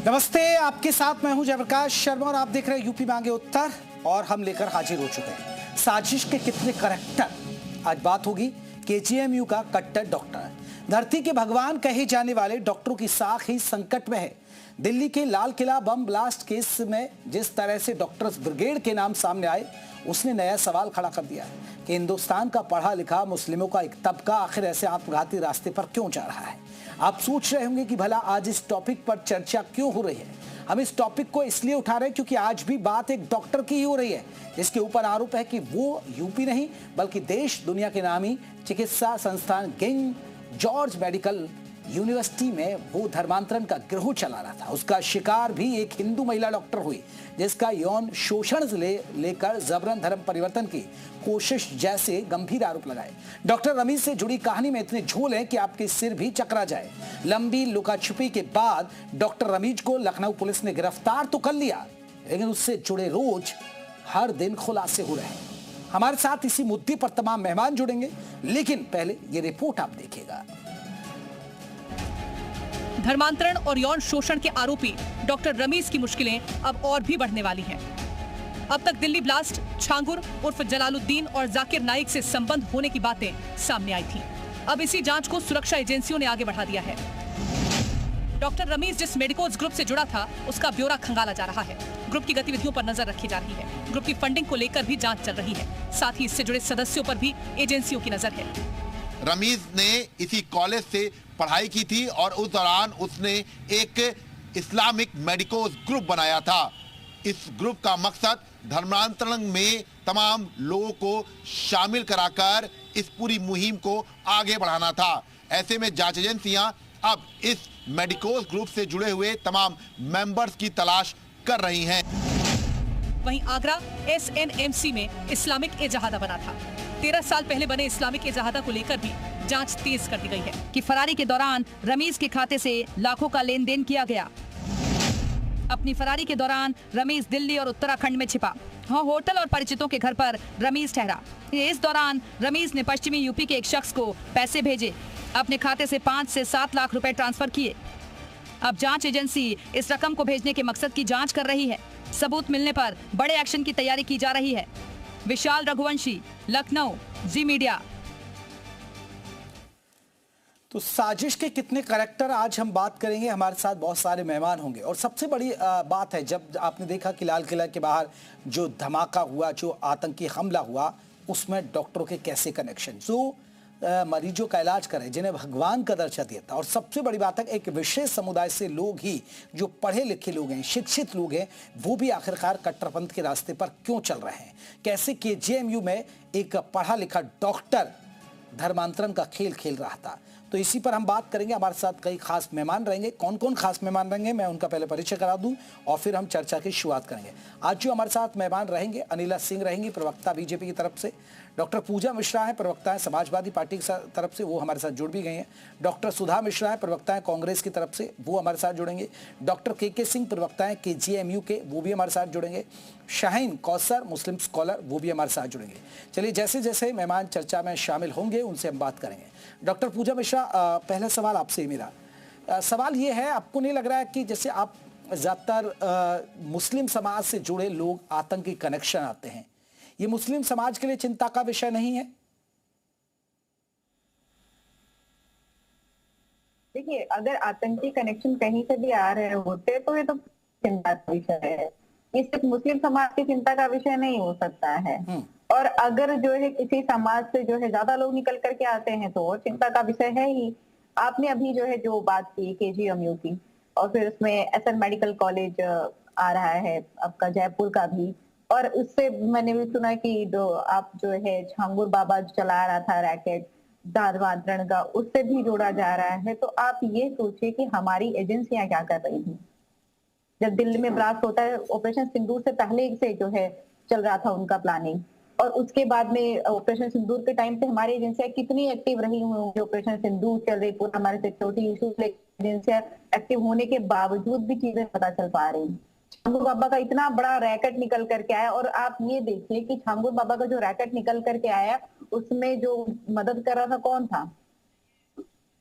नमस्ते, आपके साथ मैं हूं जयप्रकाश शर्मा और आप देख रहे हैं यूपी मांगे उत्तर। और हम लेकर हाजिर हो चुके हैं साजिश के कितने करैक्टर। आज बात होगी केजीएमयू का कट्टर डॉक्टर। धरती के भगवान कहे जाने वाले डॉक्टरों की साख ही संकट में है। दिल्ली के Lal Qila bomb blast case में जिस तरह से डॉक्टर्स ब्रिगेड के नाम सामने आए, उसने नया सवाल खड़ा कर दिया कि हिंदुस्तान का पढ़ा लिखा मुस्लिमों का एक तबका आखिर ऐसे आत्मघाती रास्ते पर क्यों जा रहा है। आप सोच रहे होंगे कि भला आज इस टॉपिक पर चर्चा क्यों हो रही है। हम इस टॉपिक को इसलिए उठा रहे हैं क्योंकि आज भी बात एक डॉक्टर की ही हो रही है, जिसके ऊपर आरोप है कि वो यूपी नहीं बल्कि देश दुनिया के नामी चिकित्सा संस्थान किंग जॉर्ज मेडिकल यूनिवर्सिटी में वो धर्मांतरण का गिरोह चला रहा था। उसका शिकार भी एक हिंदू महिला डॉक्टर हुई, जिसका यौन शोषण से लेकर जबरन धर्म परिवर्तन की कोशिश जैसे गंभीर आरोप लगाए। डॉक्टर रमीज से जुड़ी कहानी में इतने झोल हैं कि आपके सिर भी चकरा जाए। लंबी लुकाछुपी के बाद डॉक्टर रमीज को लखनऊ पुलिस ने गिरफ्तार तो कर लिया, लेकिन उससे जुड़े रोज हर दिन खुलासे हो रहे हैं। हमारे साथ इसी मुद्दे पर तमाम मेहमान जुड़ेंगे, लेकिन पहले ये रिपोर्ट आप देखिएगा। धर्मांतरण और यौन शोषण के आरोपी डॉक्टर रमीज की मुश्किलें अब और भी बढ़ने वाली हैं। अब तक दिल्ली ब्लास्ट, छांगुर उर्फ जलालुद्दीन और जाकिर नाइक से संबंध होने की बातें सामने आई थी। अब इसी जांच को सुरक्षा एजेंसियों ने आगे बढ़ा दिया है। डॉक्टर रमीज जिस मेडिकोज ग्रुप से जुड़ा था, उसका ब्यौरा खंगाला जा रहा है। ग्रुप की गतिविधियों पर नजर रखी जा रही है। ग्रुप की फंडिंग को लेकर भी जांच चल रही है। साथ ही इससे जुड़े सदस्यों पर भी एजेंसियों की नजर है। रमीज ने इसी कॉलेज से पढ़ाई की थी और उस दौरान उसने एक इस्लामिक मेडिकोज ग्रुप बनाया था। इस ग्रुप का मकसद धर्मांतरण में तमाम लोगों को शामिल कराकर इस पूरी मुहिम को आगे बढ़ाना था। ऐसे में जांच एजेंसियां अब इस मेडिकोज ग्रुप से जुड़े हुए तमाम मेंबर्स की तलाश कर रही हैं। वहीं आगरा SNMC में इस्लामिक एजाहादा बना था। 13 साल पहले बने इस्लामिक एजाहादा को लेकर भी जांच तेज कर दी गई है कि फरारी के दौरान रमीज के खाते से लाखों का लेन देन किया गया। अपनी फरारी के दौरान रमीज दिल्ली और उत्तराखंड में छिपा। हाँ, होटल और परिचितों के घर पर रमीज ठहरा। इस दौरान रमीज ने पश्चिमी यूपी के एक शख्स को पैसे भेजे। अपने खाते से 5 से 7 लाख रुपए ट्रांसफर किए। अब जांच एजेंसी इस रकम को भेजने के मकसद की जांच कर रही है। सबूत मिलने पर बड़े एक्शन की तैयारी की जा रही है। विशाल रघुवंशी, लखनऊ, जी मीडिया। तो साजिश के कितने करैक्टर आज हम बात करेंगे। हमारे साथ बहुत सारे मेहमान होंगे और सबसे बड़ी बात है, जब आपने देखा कि लाल किला के बाहर जो धमाका हुआ, जो आतंकी हमला हुआ, उसमें डॉक्टरों के कैसे कनेक्शन, जो मरीजों का इलाज करें, जिन्हें भगवान का दर्जा दिया था। और सबसे बड़ी बात है, एक विशेष समुदाय से लोग ही, जो पढ़े लिखे लोग हैं, शिक्षित लोग हैं, वो भी आखिरकार कट्टरपंथ के रास्ते पर क्यों चल रहे हैं। कैसे केजीएमयू में एक पढ़ा लिखा डॉक्टर धर्मांतरण का खेल खेल रहा था। तो इसी पर हम बात करेंगे। हमारे साथ कई खास मेहमान रहेंगे। कौन कौन खास मेहमान रहेंगे, मैं उनका पहले परिचय करा दूं और फिर हम चर्चा की शुरुआत करेंगे। आज जो हमारे साथ मेहमान रहेंगे, अनिला सिंह रहेंगी, प्रवक्ता बीजेपी की तरफ से। डॉक्टर पूजा मिश्रा है, प्रवक्ता है समाजवादी पार्टी की तरफ से, वो हमारे साथ जुड़ भी गए हैं। डॉक्टर सुधा मिश्रा है, प्रवक्ता है कांग्रेस की तरफ से, वो हमारे साथ जुड़ेंगे। डॉक्टर के सिंह, प्रवक्ता है केजीएमयू के, वो भी हमारे साथ जुड़ेंगे। शाहीन कौसर, मुस्लिम स्कॉलर, वो भी हमारे साथ जुड़ेंगे। चलिए, जैसे जैसे मेहमान चर्चा में शामिल होंगे उनसे हम बात करेंगे। डॉक्टर पूजा मिश्रा, पहला सवाल आपसे मेरा सवाल ये है, आपको नहीं लग रहा है कि जैसे आप ज़्यादातर मुस्लिम समाज से जुड़े लोग, आतंकी कनेक्शन आते हैं, ये मुस्लिम समाज के लिए चिंता का विषय नहीं है? देखिए, अगर आतंकी कनेक्शन कहीं से भी आ रहे होते तो ये तो चिंता का विषय है। ये सिर्फ मुस्लिम समाज की चिंता का विषय नहीं हो सकता है। और अगर जो है किसी समाज से जो है ज्यादा लोग निकल करके आते हैं तो और चिंता का विषय है ही। आपने अभी जो है जो बात की केजीएमयू की, और फिर उसमें SN मेडिकल कॉलेज आ रहा है आपका जयपुर का भी, और उससे मैंने भी सुना कि जो आप जो है छांगुर बाबा चला रहा था रैकेट धर्मांतरण का, उससे भी जोड़ा जा रहा है। तो आप ये सोचिए कि हमारी एजेंसियां क्या कर रही थी। जब दिल्ली में ब्लास्ट होता है, ऑपरेशन सिंदूर से पहले से जो है चल रहा था उनका प्लानिंग, और उसके बाद में ऑपरेशन सिंदूर के टाइम पे हमारी एजेंसियां कितनी एक्टिव रही होंगी। ऑपरेशन सिंदूर चल रही, पूरा हमारे सिक्योरिटी इशूज, एजेंसियां एक्टिव होने के बावजूद भी चीजें पता चल पा रही। छांगुर बाबा का इतना बड़ा रैकेट निकल करके आया, और आप ये देखिए कि छांगुर बाबा का जो रैकेट निकल करके आया, उसमें जो मदद कर रहा था कौन था।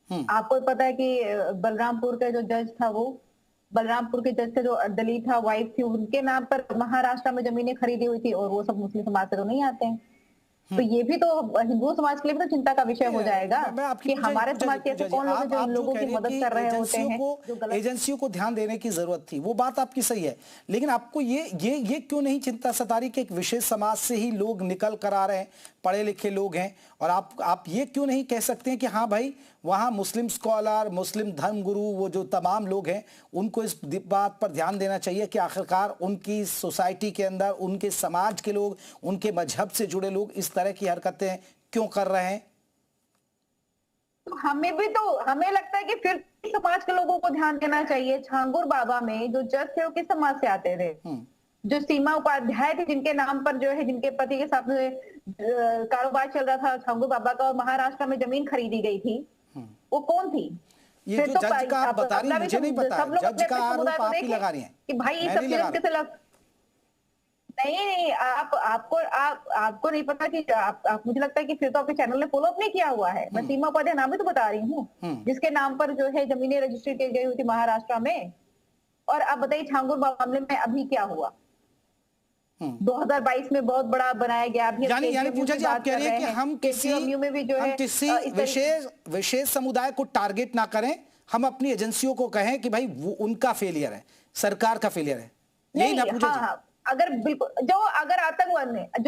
आपको पता है कि बलरामपुर का जो जज था वो बलरामपुर के जज थे जो दलित था, वाइफ थी, उनके नाम पर महाराष्ट्र में जमीनें खरीदी हुई थी और वो सब मुस्लिम समाज से तो नहीं आते हैं। तो ये भी तो हिंदू समाज के लिए भी तो चिंता का विषय हो जाएगा कि हमारे समाज के ऐसे कौन लोग हैं जो उन लोगों की मदद कर रहे होते हैं। एजेंसियों को ध्यान देने की जरूरत थी, वो बात आपकी सही है, लेकिन आपको ये क्यों नहीं चिंता सता रही कि एक विशेष समाज से ही लोग निकल कर आ रहे हैं, पढ़े लिखे लोग हैं, और आप ये क्यों नहीं कह सकते हैं कि हाँ भाई वहाँ मुस्लिम स्कॉलर, मुस्लिम धर्मगुरु, वो जो तमाम लोग हैं उनको इस बात पर ध्यान देना चाहिए कि आखिरकार उनकी सोसाइटी के अंदर उनके समाज के लोग, उनके मजहब से जुड़े लोग इस तरह की हरकतें क्यों कर रहे हैं? तो हमें लगता है कि फिर समाज के लोगों को ध्यान देना चाहिए। छांगुर बाबा में जो जज थे वो किस समाज से आते थे? जो सीमा उपाध्याय थी, जिनके नाम पर जो है, जिनके पति के साथ कारोबार चल रहा था छांगुर बाबा का और महाराष्ट्र में जमीन खरीदी गई थी, वो कौन थी? ये जो जज का आप बता रही हैं मुझे नहीं पता, जज का आरोप आप ही लगा रही हैं कि भाई ये सब किसे नहीं, आपको नहीं पता कि आप मुझे लगता है कि फिर तो आपके चैनल ने फॉलो अप नहीं किया हुआ है। मैं सीमा उपाध्याय नाम भी तो बता रही हूँ, जिसके नाम पर जो है जमीनें रजिस्ट्री की गई हुई थी महाराष्ट्र में। और आप बताइए छांगुर मामले में अभी क्या हुआ? 2022 में बहुत बड़ा बनाया गया। अभी यानी पूजा जी आप कह रहे हैं कि हम किसी विशेष समुदाय को टारगेट ना करें, हम अपनी एजेंसियों को कहें कि भाई वो उनका फेलियर है, सरकार का फेलियर है, यही ना पूजा जी? अगर बिल्कुल जो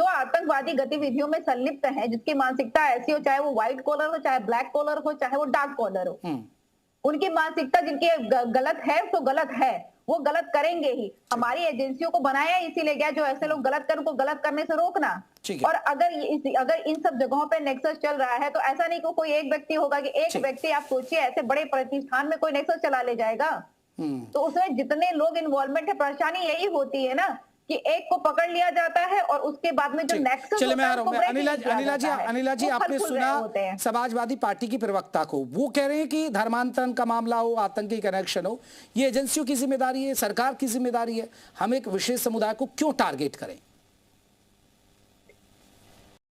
आतंकवादी गतिविधियों में संलिप्त है, जिसकी मानसिकता ऐसी हो, चाहे वो व्हाइट कॉलर हो, चाहे ब्लैक कॉलर हो, चाहे वो डार्क कॉलर हो, उनकी मानसिकता जिनकी गलत है तो गलत है, वो गलत करेंगे ही। हमारी एजेंसियों को बनाया इसीलिए गया जो ऐसे लोग गलत करें उनको गलत करने से रोकना। और अगर इन सब जगहों पे नेक्सस चल रहा है तो ऐसा नहीं कि कोई एक व्यक्ति होगा कि एक व्यक्ति, आप सोचिए ऐसे बड़े प्रतिष्ठान में कोई नेक्सस चला ले जाएगा, तो उसमें जितने लोग इन्वॉल्वमेंट है, परेशानी यही होती है ना कि एक को पकड़ लिया जाता है और उसके बाद में जो नेक्सस चले मैं आ रहा हूं। अनिला जी आपने सुना समाजवादी पार्टी की प्रवक्ता को, वो कह रहे हैं कि धर्मांतरण का मामला हो, आतंकी कनेक्शन हो, ये एजेंसियों की जिम्मेदारी है, सरकार की जिम्मेदारी है, हम एक विशेष समुदाय को क्यों टारगेट करें?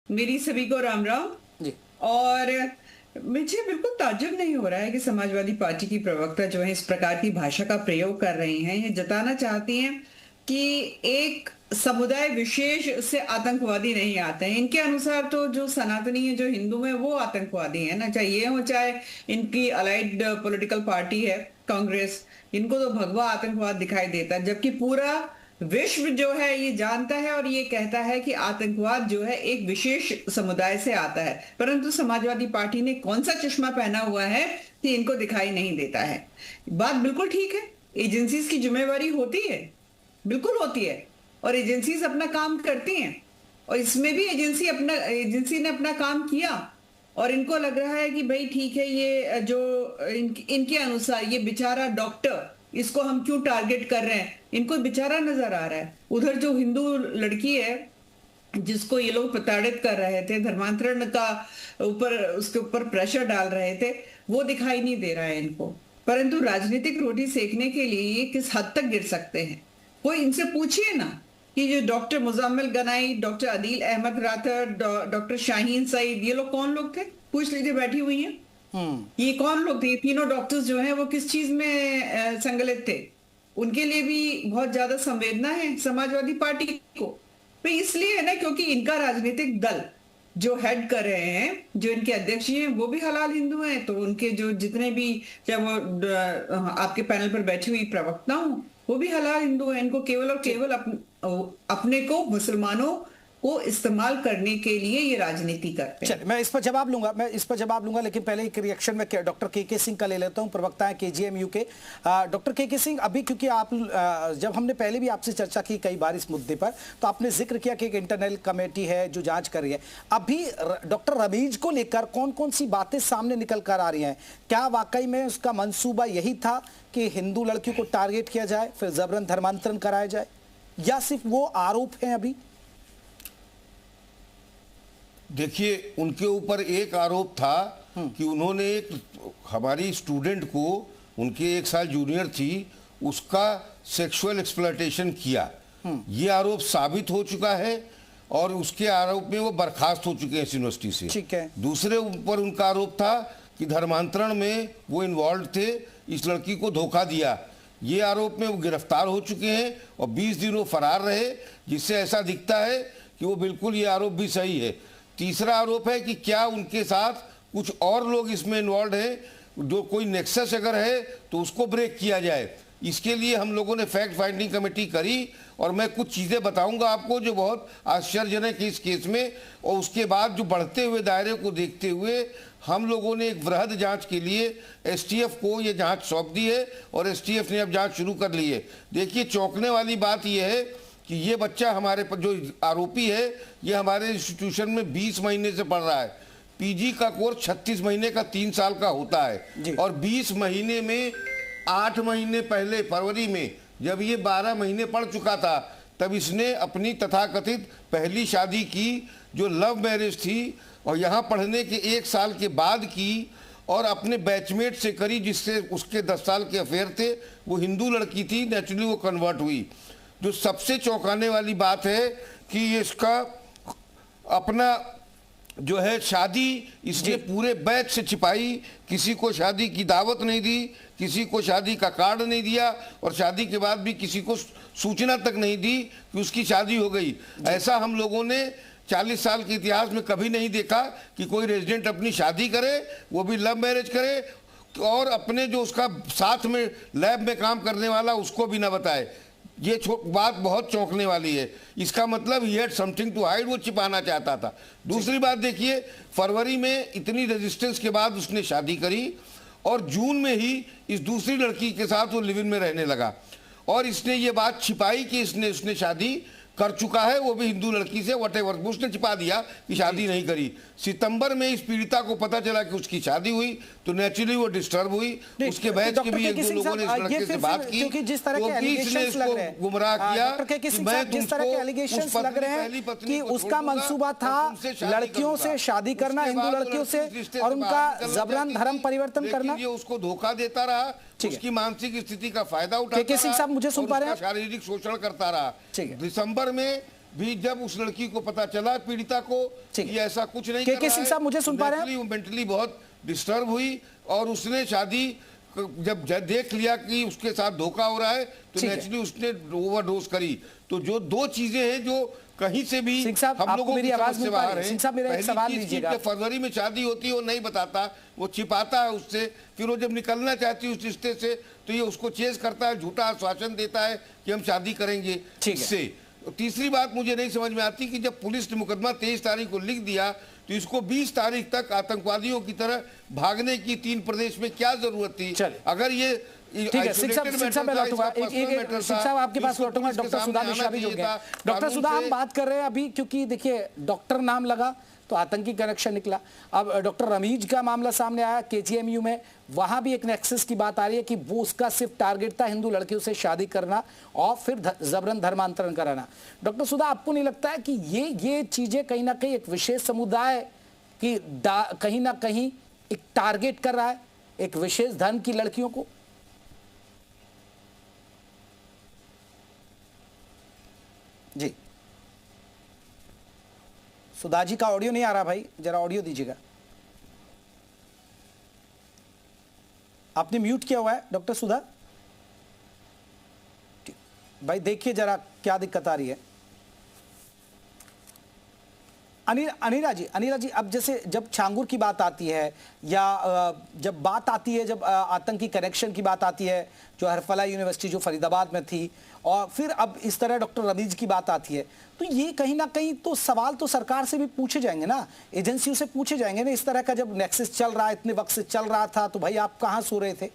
मेरी सभी को राम राम जी। और मुझे बिल्कुल ताज्जुब नहीं हो रहा है कि समाजवादी पार्टी की प्रवक्ता जो है इस प्रकार की भाषा का प्रयोग कर रही हैं। ये जताना चाहती हैं कि एक समुदाय विशेष से आतंकवादी नहीं आते हैं। इनके अनुसार तो जो सनातनी है, जो हिंदू है, वो आतंकवादी है ना, चाहे ये हो चाहे इनकी अलाइड पॉलिटिकल पार्टी है कांग्रेस, इनको तो भगवा आतंकवाद दिखाई देता है, जबकि पूरा विश्व जो है ये जानता है और ये कहता है कि आतंकवाद जो है एक विशेष समुदाय से आता है। परंतु समाजवादी पार्टी ने कौन सा चश्मा पहना हुआ है कि इनको दिखाई नहीं देता है। बात बिल्कुल ठीक है, एजेंसीज की जिम्मेवारी होती है, बिल्कुल होती है, और एजेंसीज अपना काम करती हैं, और इसमें भी एजेंसी ने अपना काम किया, और इनको लग रहा है कि भाई ठीक है, ये जो इनके अनुसार ये बेचारा डॉक्टर, इसको हम क्यों टारगेट कर रहे हैं, इनको बेचारा नजर आ रहा है। उधर जो हिंदू लड़की है जिसको ये लोग प्रताड़ित कर रहे थे, धर्मांतरण का उसके ऊपर प्रेशर डाल रहे थे, वो दिखाई नहीं दे रहा है इनको। परंतु राजनीतिक रोटी सेकने के लिए ये किस हद तक गिर सकते हैं, कोई इनसे पूछिए ना कि जो doctor Muzammil Ganai, doctor Adeel Ahmad Rather, doctor Shaheen Saeed, ये लोग कौन लोग थे? पूछ लीजिए, बैठी हुई हैं। ये कौन लोग थे? ये तीनों डॉक्टर्स जो हैं वो किस चीज में संगलित थे? उनके लिए भी बहुत ज्यादा संवेदना है समाजवादी पार्टी को। तो इसलिए है ना, क्योंकि इनका राजनीतिक दल जो हेड कर रहे हैं, जो इनके अध्यक्ष हैं, वो भी हलाल हिंदू हैं, तो उनके जो जितने भी, चाहे वो आपके पैनल पर बैठी हुई प्रवक्ता हूं, वो भी हलाल हिंदू हैं। इनको केवल और केवल अपने को, मुसलमानों को इस्तेमाल करने के लिए ये राजनीति करते हैं। मैं इस पर जवाब लूंगा, लेकिन पहले एक रिएक्शन में डॉक्टर के सिंह का ले लेता हूं, प्रवक्ता है केजीएमयू के। डॉक्टर के सिंह, अभी क्योंकि आप जब हमने पहले भी आपसे चर्चा की कई बार इस मुद्दे पर, तो आपने जिक्र किया कि एक इंटरनल कमेटी है जो जांच कर रही है। अभी डॉक्टर रमीज को लेकर कौन कौन सी बातें सामने निकल कर आ रही हैं? क्या वाकई में उसका मंसूबा यही था कि हिंदू लड़कियों को टारगेट किया जाए, फिर जबरन धर्मांतरण कराया जाए, या सिर्फ वो आरोप है अभी? देखिए, उनके ऊपर एक आरोप था कि उन्होंने एक हमारी स्टूडेंट को, उनके 1 साल जूनियर थी, उसका सेक्सुअल एक्सप्लॉयटेशन किया। ये आरोप साबित हो चुका है और उसके आरोप में वो बर्खास्त हो चुके हैं इस यूनिवर्सिटी से। ठीक है। दूसरे ऊपर उनका आरोप था कि धर्मांतरण में वो इन्वॉल्व थे, इस लड़की को धोखा दिया। ये आरोप में वो गिरफ्तार हो चुके हैं और 20 दिन वो फरार रहे, जिससे ऐसा दिखता है कि वो बिल्कुल ये आरोप भी सही है। तीसरा आरोप है कि क्या उनके साथ कुछ और लोग इसमें इन्वॉल्व हैं, जो कोई नेक्सस अगर है तो उसको ब्रेक किया जाए। इसके लिए हम लोगों ने फैक्ट फाइंडिंग कमेटी करी और मैं कुछ चीज़ें बताऊंगा आपको जो बहुत आश्चर्यजनक है इस केस में। और उसके बाद जो बढ़ते हुए दायरे को देखते हुए हम लोगों ने एक वृहद जांच के लिए एसटीएफ को ये जांच सौंप दी है और एसटीएफ ने अब जांच शुरू कर ली है। देखिए, चौंकने वाली बात यह है कि ये बच्चा हमारे पर जो आरोपी है ये हमारे इंस्टीट्यूशन में 20 महीने से पढ़ रहा है। पीजी का कोर्स 36 महीने का 3 साल का होता है और 20 महीने में 8 महीने पहले फरवरी में जब ये 12 महीने पढ़ चुका था तब इसने अपनी तथाकथित पहली शादी की जो लव मैरिज थी और यहाँ पढ़ने के 1 साल के बाद की और अपने बैचमेट से करी जिससे उसके 10 साल के अफेयर थे। वो हिंदू लड़की थी, नेचुरली वो कन्वर्ट हुई। जो सबसे चौंकाने वाली बात है कि ये इसका अपना जो है शादी इसने पूरे बैच से छिपाई, किसी को शादी की दावत नहीं दी, किसी को शादी का कार्ड नहीं दिया और शादी के बाद भी किसी को सूचना तक नहीं दी कि उसकी शादी हो गई। ऐसा हम लोगों ने 40 साल के इतिहास में कभी नहीं देखा कि कोई रेजिडेंट अपनी शादी करे, वो भी लव मैरिज करे और अपने जो उसका साथ में लैब में काम करने वाला उसको भी ना बताए। ये बात बहुत चौंकने वाली है। इसका मतलब ही हैड समथिंग टू हाइड, वो छिपाना चाहता था। दूसरी बात देखिए, फरवरी में इतनी रेजिस्टेंस के बाद उसने शादी करी और जून में ही इस दूसरी लड़की के साथ वो लिव इन में रहने लगा और इसने ये बात छिपाई कि उसने शादी कर चुका है, वो भी हिंदू लड़की से, व्हाटएवर, उसने छिपा दिया कि शादी नहीं करी। सितंबर में इस पीड़िता को पता चला कि उसकी शादी हुई तो नेचुरली वो डिस्टर्ब हुई। उसके बैच के भी 1-2 लोगों ने इस लड़के से बात की क्योंकि जिस तरह के एलिगेशंस लग रहे हैं, गुमराह किया जिस तरह के एलिगेशंस लग रहे हैं कि उसका मंसूबा था लड़कियों से शादी करना, हिंदू लड़कियों से, और उनका जबरन धर्म परिवर्तन करना। ये उसको धोखा देता रहा, उसकी मानसिक स्थिति का फायदा उठाता के सिंह साहब मुझे सुन पा रहे हैं, शारीरिक शोषण करता रहा। दिसंबर में भी जब उस लड़की को पता चला पीड़िता को कि ऐसा कुछ नहीं कर रहा है, सिंह साहब मुझे सुन पा रहे हैं, मेंटली बहुत डिस्टर्ब हुई और उसने शादी जब देख लिया कि उसके साथ धोखा हो रहा है तो नेचुरली उसने ओवरडोज करी। तो जो 2 चीजें हैं जो कहीं से भी हम लोगों की समझ से बाहर है। पहली चीज कि फरवरी में शादी होती है वो नहीं बताता, वो छिपाता है उससे, फिर वो जब निकलना चाहती है उस रिश्ते से तो ये उसको चेज करता है, झूठा आश्वासन देता है कि हम शादी करेंगे इससे। तीसरी बात मुझे नहीं समझ में आती कि जब पुलिस ने मुकदमा 23 तारीख को लिख दिया तो इसको 20 तारीख तक आतंकवादियों की तरह भागने की 3 प्रदेश में क्या जरूरत थी? अगर ये ठीक है, शिक्षा में लौटूंगा, शिक्षा आपके पास लौटूंगा। डॉक्टर सुधा मिश्रा भी जुड़ गए। डॉक्टर सुधा, हम बात कर रहे हैं अभी क्योंकि देखिए डॉक्टर नाम लगा तो आतंकी कनेक्शन निकला। अब डॉक्टर रमीज का मामला सामने आया केजीएमयू में, वहां भी एक नेक्सस की बात आ रही है कि वो उसका सिर्फ टारगेट था हिंदू लड़कियों से शादी करना और फिर जबरन धर्मांतरण कराना। डॉक्टर सुधा, आपको नहीं लगता है कि ये चीजें कहीं ना कहीं एक विशेष समुदाय की कहीं ना कहीं एक टारगेट कर रहा है, एक विशेष धर्म की लड़कियों को? जी, सुधा जी का ऑडियो नहीं आ रहा भाई, जरा ऑडियो दीजिएगा। आपने म्यूट किया हुआ है डॉक्टर सुधा भाई, देखिए जरा क्या दिक्कत आ रही है। अनिला जी, अब जैसे जब छांगुर की बात आती है या जब बात आती है, जब आतंकी कनेक्शन की बात आती है, जो हरफला यूनिवर्सिटी जो फरीदाबाद में थी, और फिर अब इस तरह डॉक्टर रमीज की बात आती है, तो ये कहीं ना कहीं तो सवाल तो सरकार से भी पूछे जाएंगे ना, एजेंसियों से पूछे जाएंगे ना। इस तरह का जब नेक्सस चल रहा है, इतने वक्त से चल रहा था, तो भाई आप कहाँ सो रहे थे?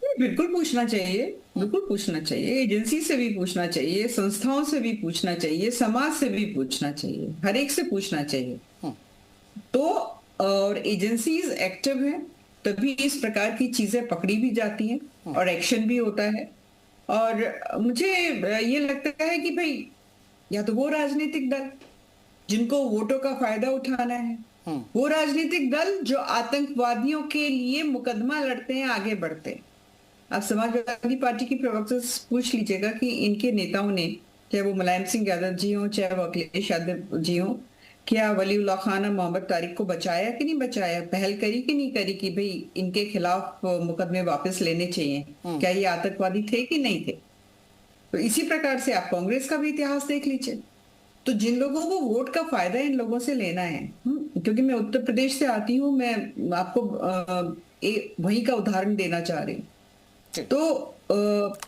बिल्कुल पूछना चाहिए, बिल्कुल पूछना चाहिए, एजेंसी से भी पूछना चाहिए, संस्थाओं से भी पूछना चाहिए, समाज से भी पूछना चाहिए, हर एक से पूछना चाहिए। तो और एजेंसीज एक्टिव हैं तभी इस प्रकार की चीजें पकड़ी भी जाती हैं और एक्शन भी होता है। और मुझे ये लगता है कि भाई या तो वो राजनीतिक दल जिनको वोटों का फायदा उठाना है, वो राजनीतिक दल जो आतंकवादियों के लिए मुकदमा लड़ते हैं, आगे बढ़ते हैं। आप समाजवादी पार्टी की प्रवक्ता से पूछ लीजिएगा कि इनके नेताओं ने, चाहे वो मुलायम सिंह यादव जी हों, चाहे वो अखिलेश यादव जी हों, क्या वलीउल्लाह खान और मोहम्मद तारिक को बचाया कि नहीं बचाया, पहल करी कि नहीं करी कि भाई इनके खिलाफ मुकदमे वापस लेने चाहिए, क्या ये आतंकवादी थे कि नहीं थे। तो इसी प्रकार से आप कांग्रेस का भी इतिहास देख लीजिए। तो जिन लोगों को वोट का फायदा इन लोगों से लेना है, क्योंकि मैं उत्तर प्रदेश से आती हूँ, मैं आपको वहीं का उदाहरण देना चाह रही हूँ। तो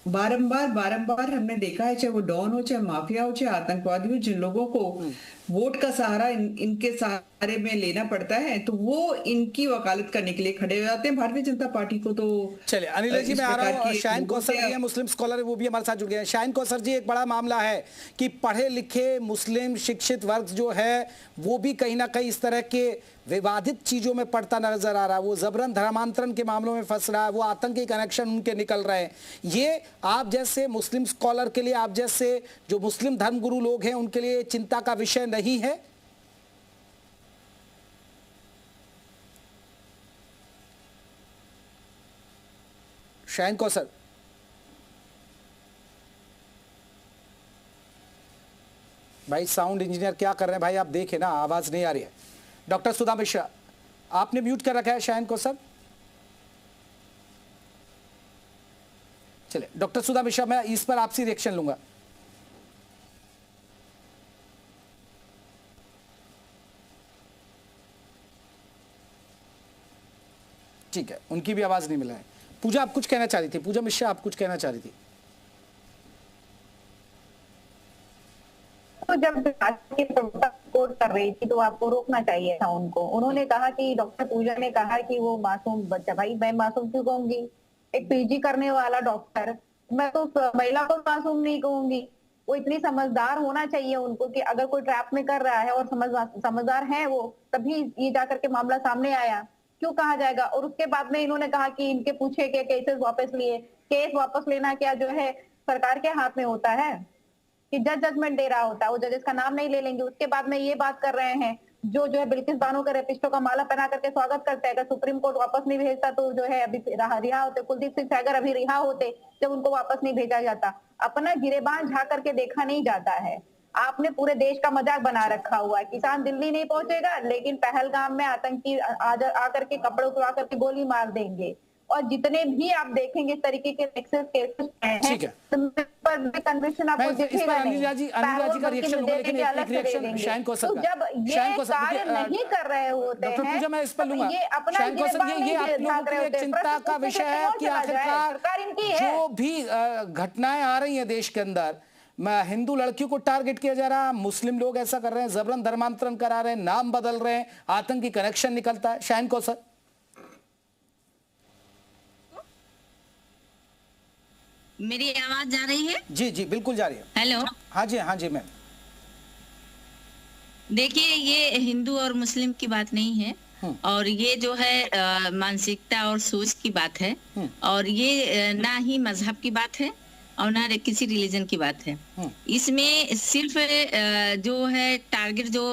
बारंबार हमने देखा है, चाहे वो डॉन हो, चाहे माफिया हो, चाहे आतंकवादी हो, जिन लोगों को वोट का सहारा इनके सहारे में लेना पड़ता है, तो वो इनकी वकालत करने के लिए खड़े हो जाते हैं। भारतीय जनता पार्टी को तो चलिए अनिल जी, मैं आ रहा हूँ। शाहीन कौसर जी हैं, मुस्लिम स्कॉलर है, वो भी हमारे साथ जुड़ गए हैं। शाहीन कौसर जी, एक बड़ा मामला है कि पढ़े लिखे मुस्लिम शिक्षित वर्ग जो है वो भी कहीं ना कहीं इस तरह के विवादित चीजों में पड़ता नजर आ रहा है। वो जबरन धर्मांतरण के मामलों में फंस रहा है, वो आतंकी कनेक्शन उनके निकल रहे हैं। ये आप जैसे मुस्लिम स्कॉलर के लिए, आप जैसे जो मुस्लिम धर्मगुरु लोग हैं उनके लिए चिंता का विषय नहीं है? शाहीन कौसर, भाई साउंड इंजीनियर क्या कर रहे हैं भाई, आप देखें ना, आवाज नहीं आ रही है। डॉक्टर सुधा मिश्रा, आपने म्यूट कर रखा है शाहीन कौसर। चलिए डॉक्टर सुधा मिश्रा, मैं इस पर आपसे रिएक्शन लूंगा। ठीक है, उनकी भी आवाज नहीं मिला है। पूजा, आप कुछ कहना चाह रही थी? पूजा मिश्रा, आप कुछ कहना चाह रही थी? तो जब कोर्ट कर रही थी तो आपको रोकना चाहिए था उनको। उन्होंने कहा कि डॉक्टर पूजा ने कहा कि वो मासूम बच्चा, भाई मैं मासूम क्यों कहूंगी? एक पीजी करने वाला डॉक्टर, मैं तो महिला को मासूम नहीं कहूंगी। वो इतनी समझदार होना चाहिए उनको कि अगर कोई ट्रैप में कर रहा है और समझदार है वो, तभी ये जाकर के मामला सामने आया, क्यों कहा जाएगा? और उसके बाद में इन्होंने कहा कि इनके पूछे के केसेस वापस लिए। केस वापस लेना क्या जो है सरकार के हाथ में होता है कि जज जजमेंट दे रहा होता है, वो जजेस का नाम नहीं ले लेंगे। उसके बाद में ये बात कर रहे हैं, जो है बिल्किस बानो के रेपिस्टों का माला पहना करके स्वागत करते हैं। अगर सुप्रीम कोर्ट वापस नहीं भेजता तो जो है अभी रिहा होते, कुलदीप सिंह सैगर अभी रिहा होते जब उनको वापस नहीं भेजा जाता। अपना गिरेबान झाँक करके देखा नहीं जाता है। आपने पूरे देश का मजाक बना रखा हुआ है। किसान दिल्ली नहीं पहुंचेगा, लेकिन पहलगाम में आतंकी आकर के कपड़े उतरा करके गोली मार देंगे। और जितने भी आप देखेंगे इस तरीके के केसेस हैं, पर कन्विक्शन आपको दिखेगा नहीं। अनिल जी का रिएक्शन होगा, लेकिन एक रिएक्शन शाहीन कौसर का। जब ये कार्य नहीं कर रहे होते हैं, पूजा, मैं इस पर लूंगा। शाहीन कौसर, ये आप लोगों के लिए चिंता का विषय है कि आखिरकार जो भी घटनाएं आ रही हैं देश के अंदर, हिंदू लड़कियों को टारगेट किया जा रहा है, मुस्लिम लोग ऐसा कर रहे हैं, जबरन धर्मांतरण करा रहे हैं, नाम बदल रहे हैं, आतंकी कनेक्शन निकलता है। शाहीन कौसर, मेरी आवाज जा रही है? जी जी बिल्कुल जा रही है। हेलो, हाँ जी मैम। देखिए, ये हिंदू और मुस्लिम की बात नहीं है, और ये जो है मानसिकता और सोच की बात है, और ये ना ही मजहब की बात है और ना किसी रिलीजन की बात है। इसमें सिर्फ जो है टारगेट जो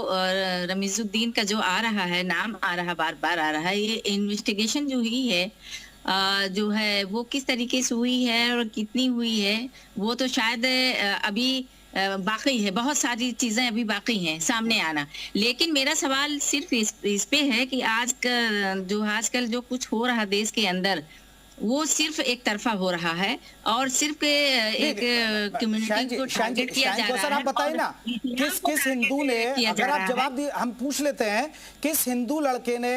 रमीजुद्दीन का जो आ रहा है, नाम आ रहा, बार बार आ रहा है, ये इन्वेस्टिगेशन जो हुई है जो है वो किस तरीके से हुई है और कितनी हुई है, वो तो शायद अभी बाकी है, बहुत सारी चीजें अभी बाकी हैं सामने आना। लेकिन मेरा सवाल सिर्फ इस पे है कि आजकल जो कुछ हो रहा देश के अंदर, वो सिर्फ एक तरफा हो रहा है और सिर्फ एक कम्युनिटी को टारगेट किया जा रहा है। आप बताइए ना, किस हिंदू ने, अगर आप जवाब दिए, हम पूछ लेते हैं, किस हिंदू लड़के ने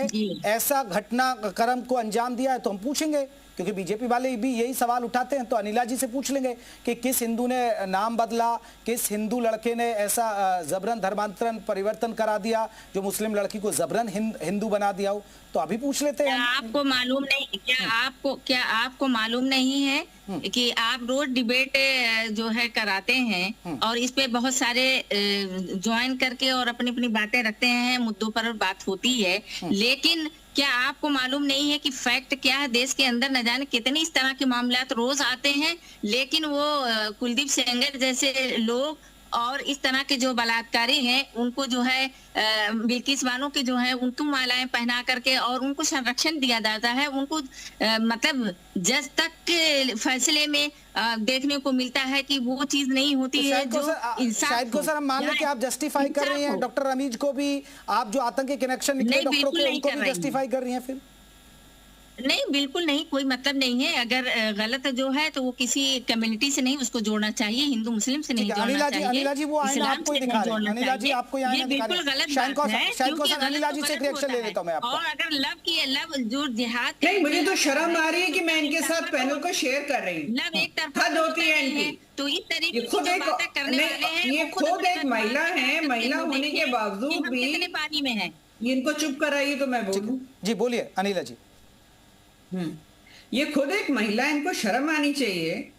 ऐसा घटनाक्रम को अंजाम दिया है, तो हम पूछेंगे, क्योंकि बीजेपी वाले भी यही सवाल उठाते हैं। तो अनिला जी से पूछ लेंगे कि किस हिंदू ने नाम बदला, किस हिंदू लड़के ने ऐसा जबरन धर्मांतरण परिवर्तन करा दिया जो मुस्लिम लड़की को जबरन हिंदू बना दिया हो, तो अभी पूछ लेते हैं। आपको मालूम नहीं, क्या आपको मालूम नहीं है कि आप रोज डिबेट जो है कराते हैं और इस पे बहुत सारे ज्वाइन करके और अपनी अपनी बातें रखते हैं, मुद्दों पर बात होती है, लेकिन क्या आपको मालूम नहीं है कि फैक्ट क्या है? देश के अंदर न जाने कितने इस तरह के मामलात रोज आते हैं, लेकिन वो कुलदीप सेंगर जैसे लोग और इस तरह के जो बलात्कारी हैं उनको जो है बिल्किस बानो के जो है उनको मालाएं पहना करके और उनको संरक्षण दिया जाता है। उनको मतलब जज तक के फैसले में देखने को मिलता है कि वो चीज नहीं होती है जो इंसाफ। शायद को सर हम मान लें कि आप जस्टिफाई कर रही हैं डॉक्टर रमीज को भी, आप जो आतंकी कनेक्शन निकले डॉक्टरों के उनको भी जस्टिफाई कर रही हैं फिर? नहीं, बिल्कुल नहीं, कोई मतलब नहीं है। अगर गलत जो है तो वो किसी कम्युनिटी से नहीं, उसको जोड़ना चाहिए, हिंदू मुस्लिम से नहीं जोड़ना चाहिए। अनिला जी वो आईना आपको ही दिखा रहे हैं। अनिला जी आपको यहाँ दिखा रहे हैं। गलत शायद को अनिला जी से एक रिएक्शन ले लेता हूं मैं आपका। और अगर लव जो जिहाद नहीं, मुझे तो शर्म आ रही है कि मैं इनके साथ पैनल को शेयर कर रही हूँ। लव एक तरफा हद होती है इनकी। तो इस तरीके ये खुद एक महिला है, महिला होने के बावजूद भी कितने पानी में है। इनको चुप कराइए तो मैं बोलूं। जी बोलिए अनिला जी। ये खुद एक महिला, इनको शर्म आनी चाहिए।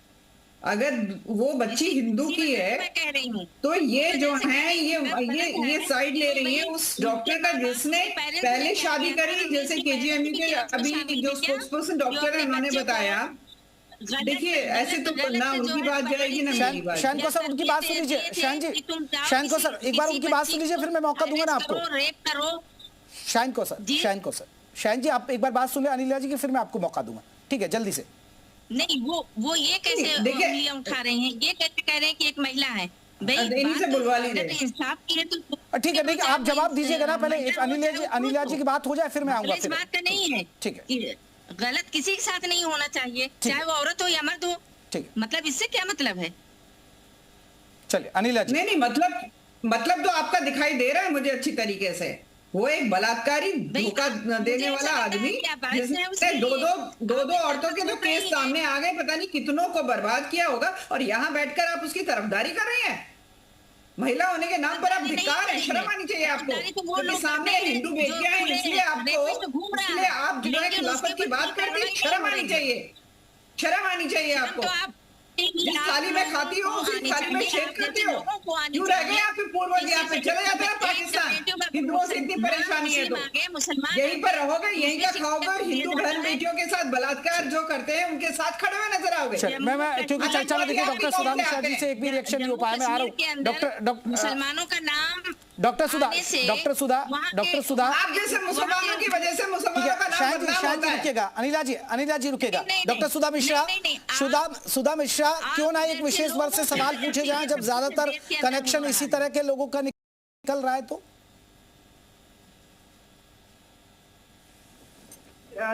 अगर वो बच्ची हिंदू की है मैं कह रही हूँ तो ये जो है ये साइड ले रही है उस डॉक्टर का जिसने पहले शादी करी, जैसे केजीएमयू के अभी जो स्पोक्स पर्सन डॉक्टर है उन्होंने बताया। देखिए ऐसे तो ना उनकी बात जाएगी ना मेरी बात। शान को सर उनकी बात सुन लीजिए। शान जी, शान को सर एक बार उनकी बात सुन लीजिए, फिर मैं मौका दूंगा ना आपको। रेप करो। शान को सर शान जी आप एक बार बात सुन ले अनिला जी की, फिर मैं आपको मौका दूंगा। ठीक है, जल्दी से। नहीं वो ये कैसे उंगलियां उठा रहे हैं, ये कैसे कह रहे हैं कि एक महिला है। इंसाफ की है तो ठीक है, देखिए आप जवाब दीजिएगा ना, पहले एक अनिला जी की बात हो जाए फिर मैं आऊंगा। इस बात का नहीं है, ठीक है, गलत किसी के साथ नहीं होना चाहिए, चाहे वो औरत हो या मर्द हो। ठीक है, मतलब इससे क्या मतलब है? चलिए अनिला जी। नहीं मतलब तो आपका दिखाई दे रहा है मुझे अच्छी तरीके से। वो एक बलात्कारी, धोखा देने वाला आदमी जिसने दो औरतों के तो केस सामने आ गए, पता नहीं कितनों को बर्बाद किया होगा, और यहाँ बैठकर आप उसकी तरफदारी कर रहे हैं। महिला होने के नाम पर आप धिक्कार है, शर्म आनी चाहिए आपको। क्योंकि सामने हिंदू बेटियां हैं, इसलिए आप जो है खिलाफत की बात करते हैं। शर्म आनी चाहिए आपको। जिस थाली में खाती हो उसी थाली में शेयर करते हो। क्यों रह गए आपके पूर्वज यहाँ पे? चले जाते हैं पाकिस्तान। हिंदुओं से इतनी परेशानी है तो यहीं पर रहोगे, यहीं का खाओगे, और हिंदू बहन बेटियों के साथ बलात्कार जो करते हैं उनके साथ खड़े हुए नजर आओगे। मैं क्योंकि चर्चा में देखिए डॉक्टर सुधा मिश्रा जी से एक भी रिएक्शन नहीं हो पाया, मैं आ रहा हूँ। डॉक्टर मुसलमानों का नाम डॉक्टर सुधा आप जैसे मुसलमानों की वजह से मुसलमानों का नाम बदनाम होता है। रुकिएगा अनिला जी रुकिएगा। डॉक्टर सुधा मिश्रा क्यों ना एक विशेष वर्ग से सवाल पूछे जाए, जब ज्यादातर कनेक्शन इसी तरह के लोगों का निकल रहा है तो?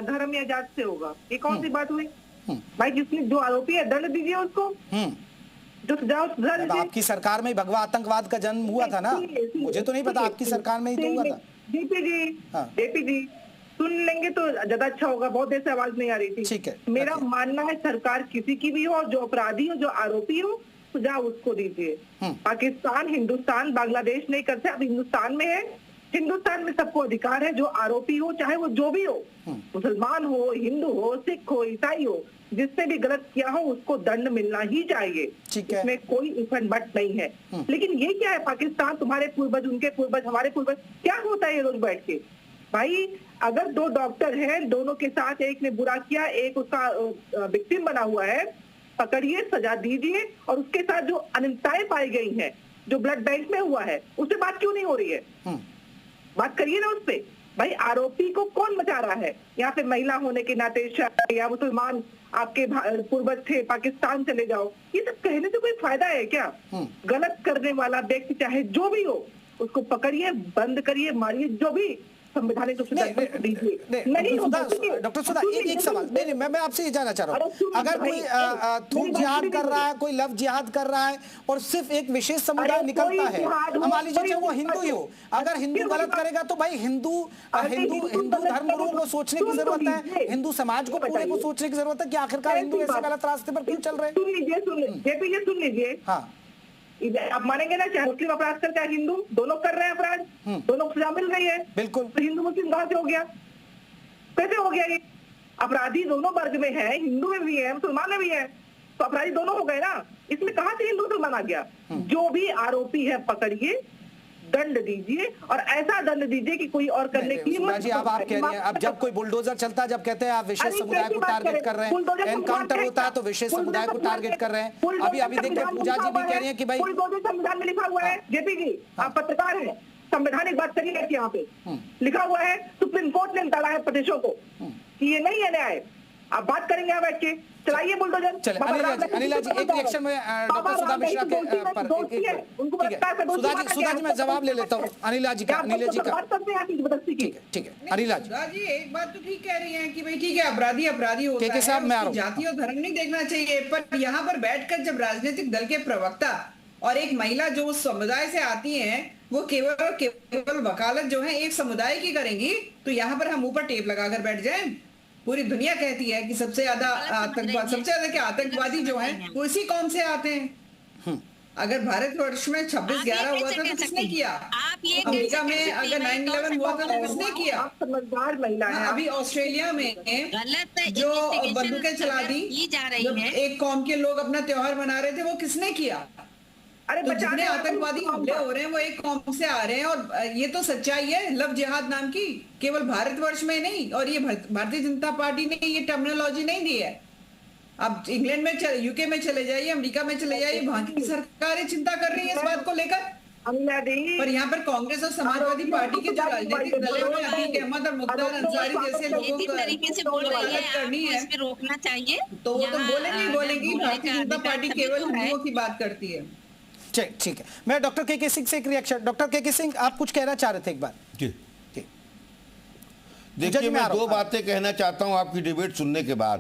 धर्म या जात से होगा, ये कौन सी बात हुई भाई? जिसने जो आरोपी है दंड दीजिए उसको, जो सजा दीजिए। आपकी सरकार में भगवा आतंकवाद का जन्म हुआ था ना, मुझे तो नहीं पता, आपकी सरकार में ही तो हुआ था। जेपी जी सुन लेंगे तो ज्यादा अच्छा होगा, बहुत देर से आवाज नहीं आ रही थी। ठीक है, मेरा मानना है सरकार किसी की भी हो, जो अपराधी हो, जो आरोपी हो, सजा उसको दीजिए। पाकिस्तान, हिंदुस्तान, बांग्लादेश नहीं करते, अब हिंदुस्तान में है। हिंदुस्तान में सबको अधिकार है, जो आरोपी हो चाहे वो जो भी हो, मुसलमान हो, हिंदू हो, सिख हो, ईसाई हो, जिसने भी गलत किया हो उसको दंड मिलना ही चाहिए। इसमें कोई इफन बट नहीं है। लेकिन ये क्या है, पाकिस्तान, तुम्हारे पूर्वज, उनके पूर्वज, हमारे पूर्वज, क्या होता है ये रोज बैठ के? भाई अगर दो डॉक्टर हैं, दोनों के साथ एक ने बुरा किया, एक उसका विक्टिम बना हुआ है, पकड़िए, सजा दीजिए, और उसके साथ जो अनियमितताएं पाई गई हैं, जो ब्लड बैंक में हुआ है, उससे बात क्यों नहीं हो रही है? बात करिए ना उस पे। भाई आरोपी को कौन बचा रहा है? यहाँ पे महिला होने के नाते या मुसलमान आपके पूर्वज थे, पाकिस्तान चले जाओ, ये सब कहने से कोई फायदा है क्या? गलत करने वाला व्यक्ति चाहे जो भी हो, उसको पकड़िए, बंद करिए, मारिए, जो भी संवैधानिक रूप से दीजिए। नहीं डॉक्टर सुधा एक सवाल, नहीं मैं आपसे ये जानना चाह रहा हूँ, अगर कोई थूक जिहाद कर रहा है, कोई लव जिहाद कर रहा है, और सिर्फ एक विशेष समुदाय निकलता है, मान लीजिए चाहे वो हिंदू ही हो, अगर हिंदू गलत करेगा तो भाई हिंदू धर्मगुरुओं को सोचने की जरूरत है, हिंदू समाज को पूरे को सोचने की जरूरत है कि आखिरकार हिंदू ऐसे गलत रास्ते पर क्यों चल रहे हैं। सुन लीजिए, हाँ आप मानेंगे ना, चाहे मुस्लिम अपराध कर, चाहे हिंदू, दोनों कर रहे हैं अपराध, दोनों को सजा मिल रही है। बिल्कुल। तो हिंदू मुस्लिम कहां से हो गया? कैसे हो गया? ये अपराधी दोनों वर्ग में है, हिंदू में भी है, मुसलमान में भी है, तो अपराधी दोनों हो गए ना। इसमें कहां से हिंदू मुसलमान आ गया? जो भी आरोपी है पकड़िए, दंड दीजिए और ऐसा दंड दीजिए कि कोई और करने की सुधा जी, अब आप कह रही हैं, अब जब कोई बुलडोजर चलता है, जब कहते हैं आप विशेष समुदाय को टारगेट कर रहे हैं, एनकाउंटर होता है तो विशेष समुदाय को टारगेट कर रहे हैं। अभी देखिए पूजा जी भी कह रही है कि भाई संविधान में लिखा हुआ है। जेपी जी, आप पत्रकार हैं, संवैधानिक बात करिए। यहाँ पे लिखा हुआ है, सुप्रीम कोर्ट ने बताया है प्रदेशों को कि ये नहीं है न्याय। आप बात करेंगे यहाँ बैठ के, चलाइए बुलडोजर। चलिए अनिला जी एक रिएक्शन में डॉक्टर सुधा मिश्रा के पर सुधा जी मैं जवाब ले लेता हूँ अनिला जी का। ठीक है अनिला जी एक बात तो ठीक कह रही है कि भाई ठीक है, अपराधी अपराधी होता है, जाति और धर्म नहीं देखना चाहिए। पर यहाँ पर बैठकर जब राजनीतिक दल के प्रवक्ता और एक महिला जो उस समुदाय से आती हैं वो केवल और केवल वकालत जो है एक समुदाय की करेंगी, तो यहाँ पर हम ऊपर टेप लगाकर बैठ जाएं। पूरी दुनिया कहती है कि सबसे ज्यादा आतंकवादी जो हैं वो इसी कौम से आते हैं। अगर भारतवर्ष में 26/11 हुआ था तो किसने किया? अमेरिका में अगर 9/11 हुआ था तो किसने किया? आप समझदार महिला हैं। अभी ऑस्ट्रेलिया में जो बंदूकें चला दी, एक कौम के लोग अपना त्योहार मना रहे थे, वो किसने किया? अरे तो जितने आतंकवादी हमले हो रहे हैं वो एक कौम से आ रहे हैं। और ये तो सच्चाई है लव जिहाद नाम की, केवल भारतवर्ष में नहीं। और ये भारतीय जनता पार्टी ने ये टर्मिनोलॉजी नहीं दी है। अब इंग्लैंड में यूके में चले जाइए, अमेरिका में चले जाइए, वहां की सरकारें चिंता कर रही है इस बात को लेकर। पर यहाँ पर कांग्रेस और समाजवादी पार्टी के जो राजनीतिक दलों में अतीक अहमद और मुख्तार अंसारी जैसे लोगों को करनी है रोकना चाहिए, तो वो तो बोलेंगी भारतीय जनता पार्टी केवल हिंदुओं की बात करती है। ठीक है, मैं डॉक्टर के सिंह से एक रिएक्शन। डॉक्टर के सिंह आप कुछ कहना चाह रहे थे एक बार? जी देखिए, मैं दो बातें कहना चाहता हूं आपकी डिबेट सुनने के बाद।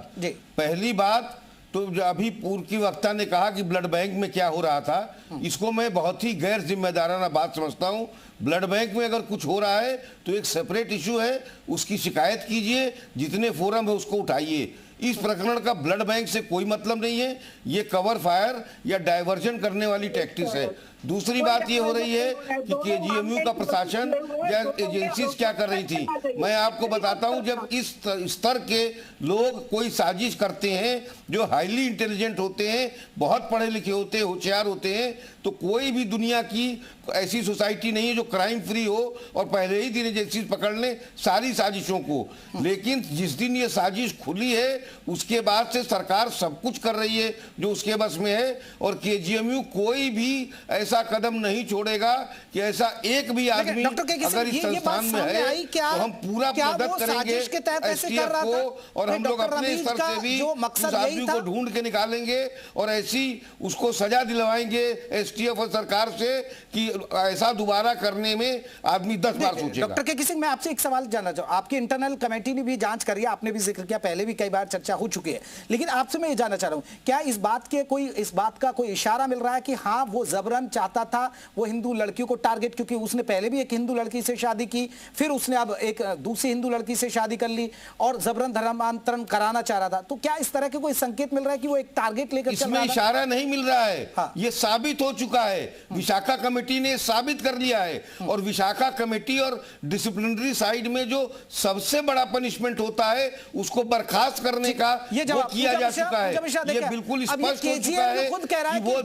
पहली बात तो अभी पूर्व की वक्ता ने कहा कि ब्लड बैंक में क्या हो रहा था, इसको मैं बहुत ही गैर जिम्मेदाराना बात समझता हूं। ब्लड बैंक में अगर कुछ हो रहा है तो एक सेपरेट इशू है, उसकी शिकायत कीजिए, जितने फोरम है उसको उठाइए। इस प्रकरण का ब्लड बैंक से कोई मतलब नहीं है, ये कवर फायर या डाइवर्जन करने वाली टैक्टिक्स है। दूसरी बात ये हो रही है कि केजीएमयू का प्रशासन या एजेंसीज क्या कर रही थी। मैं आपको बताता हूं, जब इस स्तर के लोग कोई साजिश करते हैं जो हाईली इंटेलिजेंट होते हैं, बहुत पढ़े लिखे होते हैं, होशियार होते हैं, तो कोई भी दुनिया की ऐसी सोसाइटी नहीं है जो क्राइम फ्री हो और पहले ही दिन एजेंसीज पकड़ लें सारी साजिशों को। लेकिन जिस दिन ये साजिश खुली है उसके बाद से सरकार सब कुछ कर रही है जो उसके बस में है, और केजीएमयू कोई भी ऐसा कदम नहीं छोड़ेगा कि ऐसा एक भी आदमी अगर इस संस्थान में है तो हम पूरा मदद करेंगे एसटीएफ को, और हम लोग अपने स्तर से भी उस आदमी को ढूंढ के निकालेंगे और ऐसी उसको सजा दिलवाएंगे एसटीएफ और सरकार से कि ऐसा दोबारा करने में आदमी 10 बार सोचेगा। डॉक्टर के सिंह, मैं आपसे एक सवाल जानना चाहूँ। आपकी इंटरनल कमेटी ने भी जांच करी है, आपने भी जिक्र किया, पहले भी कई बार चर्चा हो चुकी है, लेकिन आपसे मैं ये जानना चाह रहा हूँ, क्या इस बात का कोई इशारा मिल रहा है कि हाँ वो जबरन चाहता था वो हिंदू लड़कियों को टारगेट, क्योंकि उसने पहले भी एक हिंदू लड़की से शादी की, फिर उसने अब एक दूसरी हिंदू लड़की से शादी कर ली और जबरन धर्मांतरण कराना चाह रहा था, तो क्या इस तरह के कोई संकेत मिल रहा है कि वो एक टारगेट लेकर चल रहा है? इसमें इशारा नहीं मिल रहा है। हाँ। ये साबित हो चुका है, विशाखा कमेटी ने साबित कर लिया है। और विशाखा कमेटी और डिसिप्लिनरी साइड में जो सबसे बड़ा पनिशमेंट होता है उसको बर्खास्त करने का वो किया जा चुका है। ये बिल्कुल स्पष्ट हो चुका है कि वो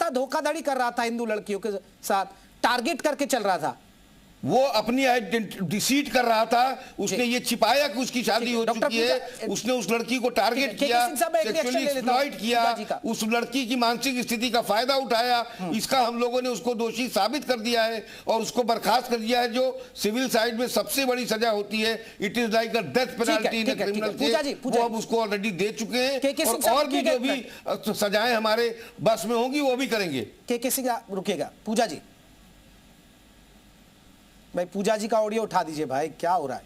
धोखाधड़ी कर रहा था हिंदू लड़कियों के साथ, टारगेट करके चल रहा था, वो अपनी डिसीट कर रहा था। उसने ये छिपाया कि उसकी शादी हो चुकी है, उसने उस लड़की को टारगेट किया, सेक्सुअली एक्सप्लॉइट किया, उस लड़की की मानसिक स्थिति का फायदा उठाया। इसका हम लोगों ने उसको दोषी साबित कर दिया है और उसको बर्खास्त कर दिया है, जो सिविल साइड में सबसे बड़ी सजा होती है। It is like a death penalty in criminal case, वो अब उसको ऑलरेडी दे चुके हैं और भी जो भी सजाएं हमारे बस में होंगी वो भी करेंगे। के सिंह रुकेगा, पूजा जी भाई, पूजा जी का ऑडियो उठा दीजिए भाई, क्या हो रहा है?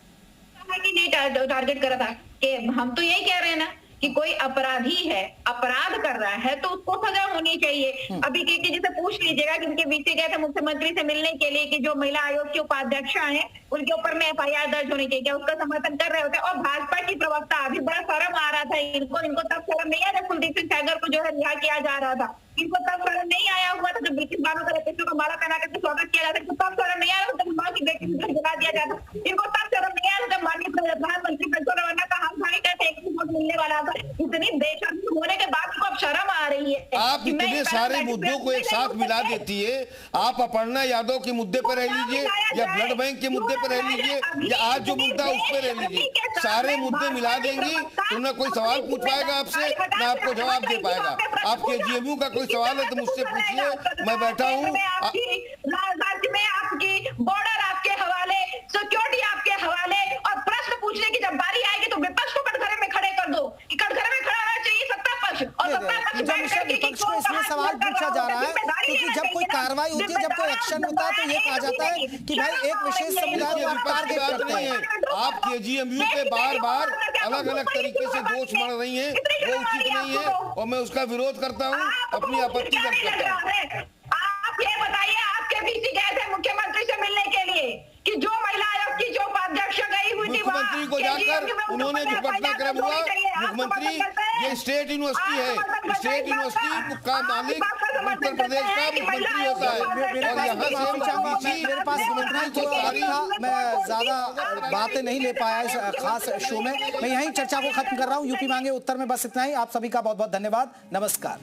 कि नहीं टारगेट करा था कि हम तो यही कह रहे हैं ना कि कोई अपराधी है, अपराध कर रहा है तो उसको सजा होनी चाहिए। अभी के जैसे पूछ लीजिएगा कि उनके बीच गए थे मुख्यमंत्री से मिलने के लिए कि जो महिला आयोग की उपाध्यक्षा हैं उनके ऊपर में एफआईआर दर्ज होनी चाहिए, क्या उसका समर्थन कर रहे होते? और भाजपा की प्रवक्ता अभी बड़ा शर्म आ रहा था इनको तब शर्म नहीं आया कुलदीप सिंह सेंगर को जो है रिहा किया जा रहा था, इनको तब शर्म नहीं आया हुआ था जब ब्रिटिश बालों का रेपिस्टों का माला पहना करके स्वागत किया जाता, इनको तब शर्म नहीं आया जब मां की बेटी को जला दिया जाता, इनको तब शर्म नहीं आया जब माननीय प्रधानमंत्री प्रज्वल रवाना का हम भाई कहते मिलने वाला था। इतनी बेशर्मी होने के बाद को अब शर्म आ रही रही है। आप इतने सारे मुद्दों को एक साथ मिला देती है। आप अपर्णा यादव के मुद्दे पर रह लीजिए या ब्लड बैंक के मुद्दे पर रह लीजिए या आज जो मुद्दा उस पर रह लीजिए, सारे मुद्दे मिला देंगी तो न कोई सवाल पूछ पाएगा आपसे, न आपको जवाब दे पाएगा। आपके जेएमयू का कोई सवाल है तो मुझसे पूछिए, मैं बैठा हूँ। राज्य में आपकी बॉर्डर आपके हवाले, सिक्योरिटी आपके हवाले, और प्रश्न पूछने की जब बारी आएगी तो विपक्ष को कटघरे में खड़े कर दो कि कटघरे में खड़ा होना चाहिए सत्ता पक्ष, और सत्ता पक्ष विपक्ष को इसलिए सवाल पूछा जा रहा है क्योंकि जब कोई कार्रवाई होती है, जब कोई एक्शन होता है तो ये कहा जाता है कि भाई एक विशेष समुदाय को आप टारगेट करते हैं। आप केजीएमयू पे बार बार अलग अलग तरीके से दोष मढ़ रही हैं, वो उचित नहीं है और मैं उसका विरोध करता हूँ, अपनी आपत्ति व्यक्त करता हूँ। आप ये बताइए, आपके बीसी गए थे मुख्यमंत्री से मिलने के लिए कि जो महिला आयोग की जो उपाध्यक्ष गई हुई थी, मुख्यमंत्री को जाकर उन्होंने जो घटनाक्रम हुआ, मुख्यमंत्री ये स्टेट यूनिवर्सिटी है, स्टेट यूनिवर्सिटी का मालिक उत्तर प्रदेश का मुख्यमंत्री होता है और यहाँ से मेरे पास मैं ज्यादा बातें नहीं ले पाया इस खास शो में। मैं यहीं चर्चा को खत्म कर रहा हूँ। यूपी मांगे उत्तर में बस इतना ही। आप सभी का बहुत बहुत धन्यवाद। नमस्कार।